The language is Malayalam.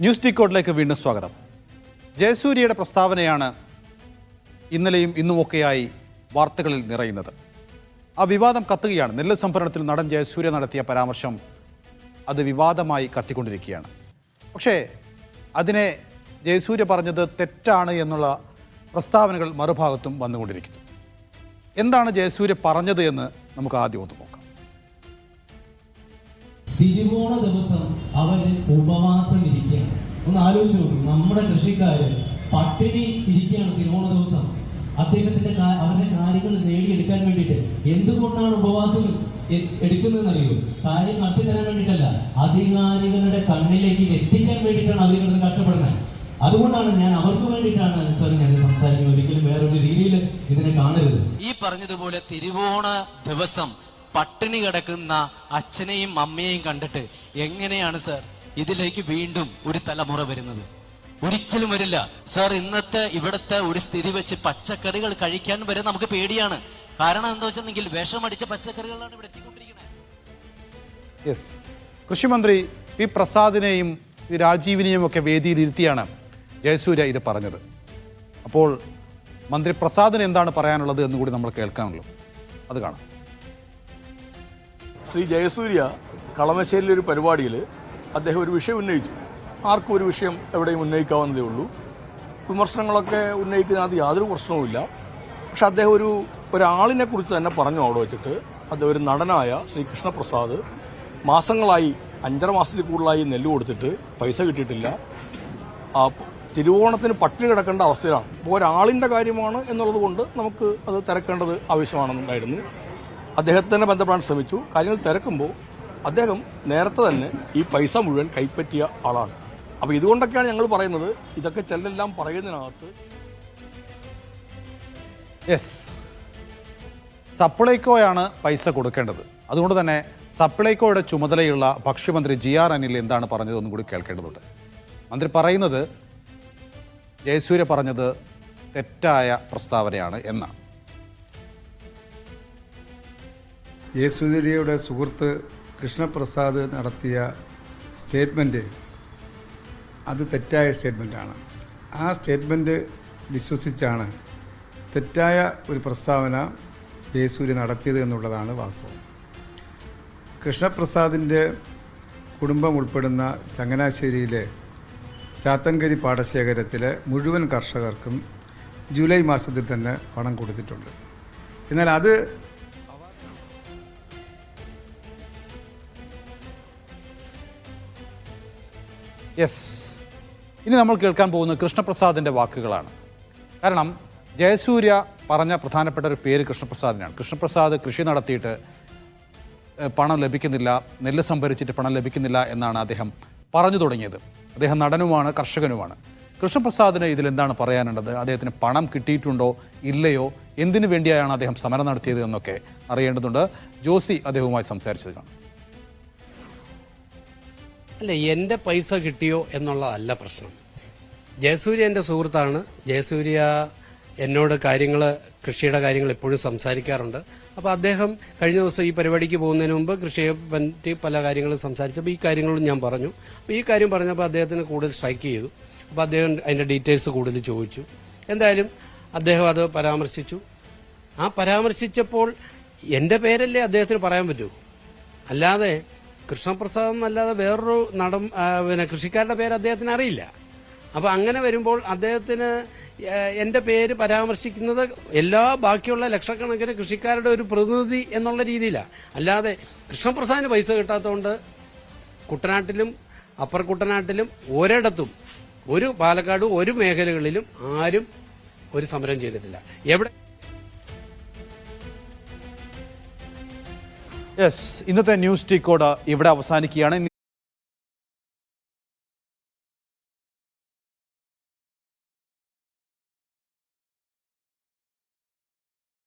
ന്യൂസ് ഡീകോഡിലേക്ക് വീണ്ടും സ്വാഗതം. ജയസൂര്യയുടെ പ്രസ്താവനയാണ് ഇന്നലെയും ഇന്നുമൊക്കെയായി വാർത്തകളിൽ നിറയുന്നത്. ആ വിവാദം കത്തുകയാണ്. നെല്ല് സംഭരണത്തിൽ നടൻ ജയസൂര്യ നടത്തിയ പരാമർശം അത് വിവാദമായി കത്തിക്കൊണ്ടിരിക്കുകയാണ്. പക്ഷേ അതിനെ ജയസൂര്യ പറഞ്ഞത് തെറ്റാണ് എന്നുള്ള പ്രസ്താവനകൾ മറുഭാഗത്തും വന്നുകൊണ്ടിരിക്കുന്നു. എന്താണ് ജയസൂര്യ പറഞ്ഞത് എന്ന് നമുക്ക് ആദ്യം ഒന്ന് നോക്കാം. തിരുവോണ ദിവസം അവര് ഉപവാസം ഇരിക്കുകയാണ്. ഒന്ന് ആലോചിച്ച് നോക്കും, നമ്മുടെ കൃഷിക്കാര് പട്ടിണി ഇരിക്കുകയാണ് തിരുവോണ ദിവസം. അദ്ദേഹത്തിന്റെ അവരുടെ കാര്യങ്ങൾ നേടിയെടുക്കാൻ വേണ്ടിയിട്ട് എന്തുകൊണ്ടാണ് ഉപവാസം എടുക്കുന്നതെന്നറിയോ? കാര്യം നടത്തിത്തരാൻ വേണ്ടിയിട്ടല്ല, അധികാരികളുടെ കണ്ണിലേക്ക് എത്തിക്കാൻ വേണ്ടിയിട്ടാണ് അവർ കഷ്ടപ്പെടുന്നത്. അതുകൊണ്ടാണ് ഞാൻ അവർക്ക് വേണ്ടിയിട്ടാണ് ഞാൻ സംസാരിക്കുന്നത്. ഒരിക്കലും വേറൊരു രീതിയിൽ ഇതിനെ കാണരുത്. ഈ പറഞ്ഞതുപോലെ തിരുവോണ ദിവസം പട്ടിണി കിടക്കുന്ന അച്ഛനെയും അമ്മയെയും കണ്ടിട്ട് എങ്ങനെയാണ് സർ ഇതിലേക്ക് വീണ്ടും ഒരു തലമുറ വരുന്നത്? ഒരിക്കലും വരില്ല സർ. ഇന്നത്തെ ഇവിടുത്തെ ഒരു സ്ഥിതി വെച്ച് പച്ചക്കറികൾ കഴിക്കാൻ വരെ നമുക്ക് പേടിയാണ്. കാരണം എന്താ വെച്ചെങ്കിൽ വിഷമടിച്ച പച്ചക്കറികളാണ് ഇവിടെ എത്തിക്കൊണ്ടിരിക്കുന്നത്. യെസ്, കൃഷിമന്ത്രി പി പ്രസാദിനെയും രാജീവിനെയും ഒക്കെ വേദിയിലിരുത്തിയാണ് ജയസൂര്യ ഇത് പറഞ്ഞത്. അപ്പോൾ മന്ത്രി പ്രസാദിന് എന്താണ് പറയാനുള്ളത് എന്നുകൂടി നമ്മൾ കേൾക്കാനുള്ളൂ. അത് കാണാം. ശ്രീ ജയസൂര്യ കളമശ്ശേരിയിലൊരു പരിപാടിയിൽ അദ്ദേഹം ഒരു വിഷയം ഉന്നയിച്ചു. ആർക്കും ഒരു വിഷയം എവിടെയും ഉന്നയിക്കാവുന്നതേ ഉള്ളൂ. വിമർശനങ്ങളൊക്കെ ഉന്നയിക്കുന്നതിനകത്ത് യാതൊരു പ്രശ്നവുമില്ല. പക്ഷെ അദ്ദേഹം ഒരാളിനെ കുറിച്ച് തന്നെ പറഞ്ഞു അവിടെ വെച്ചിട്ട്. അദ്ദേഹം ഒരു നടനായ ശ്രീ കൃഷ്ണപ്രസാദ് മാസങ്ങളായി 5.5 മാസത്തിൽ കൂടുതലായി നെല്ല് കൊടുത്തിട്ട് പൈസ കിട്ടിയിട്ടില്ല. തിരുവോണത്തിന് പട്ടിണി കിടക്കേണ്ട അവസ്ഥയിലാണ്. അപ്പോൾ ഒരാളിൻ്റെ കാര്യമാണ് എന്നുള്ളത് കൊണ്ട് നമുക്ക് അത് തിരക്കേണ്ടത് ആവശ്യമാണെന്നുണ്ടായിരുന്നു. അദ്ദേഹത്തിനെ ബന്ധപ്പെടാൻ ശ്രമിച്ചു. കാര്യങ്ങൾ തിരക്കുമ്പോൾ അദ്ദേഹം നേരത്തെ തന്നെ ഈ പൈസ മുഴുവൻ കൈപ്പറ്റിയ ആളാണ്. അപ്പോൾ ഇതുകൊണ്ടൊക്കെയാണ് ഞങ്ങൾ പറയുന്നത്, ഇതൊക്കെ ചെല്ലെല്ലാം പറയുന്നതിനകത്ത് യെസ്, സപ്ലൈകോയാണ് പൈസ കൊടുക്കേണ്ടത്. അതുകൊണ്ട് തന്നെ സപ്ലൈകോയുടെ ചുമതലയുള്ള ഭക്ഷ്യമന്ത്രി GR അനിൽ എന്താണ് പറഞ്ഞതെന്നും കൂടി കേൾക്കേണ്ടതുണ്ട്. മന്ത്രി പറയുന്നത് ജയസൂര്യ പറഞ്ഞത് തെറ്റായ പ്രസ്താവനയാണ് എന്നാണ്. ജയസൂര്യയുടെ സുഹൃത്ത് കൃഷ്ണപ്രസാദ് നടത്തിയ സ്റ്റേറ്റ്മെൻറ്റ് അത് തെറ്റായ സ്റ്റേറ്റ്മെൻറ്റാണ്. ആ സ്റ്റേറ്റ്മെൻറ്റ് വിശ്വസിച്ചാണ് തെറ്റായ ഒരു പ്രസ്താവന ജയസൂര്യ നടത്തിയത് എന്നുള്ളതാണ് വാസ്തവം. കൃഷ്ണപ്രസാദിൻ്റെ കുടുംബം ഉൾപ്പെടുന്ന ചങ്ങനാശ്ശേരിയിലെ ചാത്തങ്കരി പാടശേഖരത്തിലെ മുഴുവൻ കർഷകർക്കും ജൂലൈ മാസത്തിൽ തന്നെ പണം കൊടുത്തിട്ടുണ്ട്. എന്നാൽ അത് യെസ്, ഇനി നമ്മൾ കേൾക്കാൻ പോകുന്നത് കൃഷ്ണപ്രസാദിൻ്റെ വാക്കുകളാണ്. കാരണം ജയസൂര്യ പറഞ്ഞ പ്രധാനപ്പെട്ട ഒരു പേര് കൃഷ്ണപ്രസാദിനാണ്. കൃഷ്ണപ്രസാദ് കൃഷി നടത്തിയിട്ട് പണം ലഭിക്കുന്നില്ല, നെല്ല് സംഭരിച്ചിട്ട് പണം ലഭിക്കുന്നില്ല എന്നാണ് അദ്ദേഹം പറഞ്ഞു തുടങ്ങിയത്. അദ്ദേഹം നടനുമാണ്, കർഷകനുമാണ്. കൃഷ്ണപ്രസാദിന് ഇതിലെന്താണ് പറയാനുള്ളത്? അദ്ദേഹത്തിന് പണം കിട്ടിയിട്ടുണ്ടോ ഇല്ലയോ? എന്തിനു വേണ്ടിയാണ് അദ്ദേഹം സമരം നടത്തിയത് എന്നൊക്കെ അറിയേണ്ടതുണ്ട്. ജോസി അദ്ദേഹവുമായി സംസാരിച്ചത് കാണാം. അല്ല, എൻ്റെ പൈസ കിട്ടിയോ എന്നുള്ളതല്ല പ്രശ്നം. ജയസൂര്യ എൻ്റെ സുഹൃത്താണ്. ജയസൂര്യ എന്നോട് കൃഷിയുടെ കാര്യങ്ങൾ എപ്പോഴും സംസാരിക്കാറുണ്ട്. അപ്പോൾ അദ്ദേഹം കഴിഞ്ഞ ദിവസം ഈ പരിപാടിക്ക് പോകുന്നതിന് മുമ്പ് കൃഷിയെ പറ്റി പല കാര്യങ്ങളും സംസാരിച്ചപ്പോൾ ഈ കാര്യങ്ങളും ഞാൻ പറഞ്ഞു. അപ്പോൾ ഈ കാര്യം പറഞ്ഞപ്പോൾ അദ്ദേഹത്തിന് കൂടുതൽ സ്ട്രൈക്ക് ചെയ്തു. അപ്പോൾ അദ്ദേഹം അതിൻ്റെ ഡീറ്റെയിൽസ് കൂടുതൽ ചോദിച്ചു. എന്തായാലും അദ്ദേഹം അത് പരാമർശിച്ചു. ആ പരാമർശിച്ചപ്പോൾ എൻ്റെ പേരല്ലേ അദ്ദേഹത്തിന് പറയാൻ പറ്റൂ, അല്ലാതെ കൃഷ്ണപ്രസാദ് എന്നല്ലാതെ വേറൊരു കൃഷിക്കാരുടെ പേര് അദ്ദേഹത്തിന് അറിയില്ല. അപ്പോൾ അങ്ങനെ വരുമ്പോൾ അദ്ദേഹത്തിന് എൻ്റെ പേര് പരാമർശിക്കുന്നത് എല്ലാ ബാക്കിയുള്ള ലക്ഷക്കണക്കിന് കൃഷിക്കാരുടെ ഒരു പ്രതിനിധി എന്നുള്ള രീതിയിലാണ്. അല്ലാതെ കൃഷ്ണപ്രസാദിന് പൈസ കിട്ടാത്തതുകൊണ്ട് കുട്ടനാട്ടിലും അപ്പർ കുട്ടനാട്ടിലും ഒരിടത്തും ഒരു പാലക്കാട് ഒരു മേഖലകളിലും ആരും ഒരു സമരം ചെയ്തിട്ടില്ല. എവിടെ യെസ്, ഇന്നത്തെ ന്യൂസ് ഡീകോഡ് ഇവിടെ അവസാനിക്കുകയാണ്.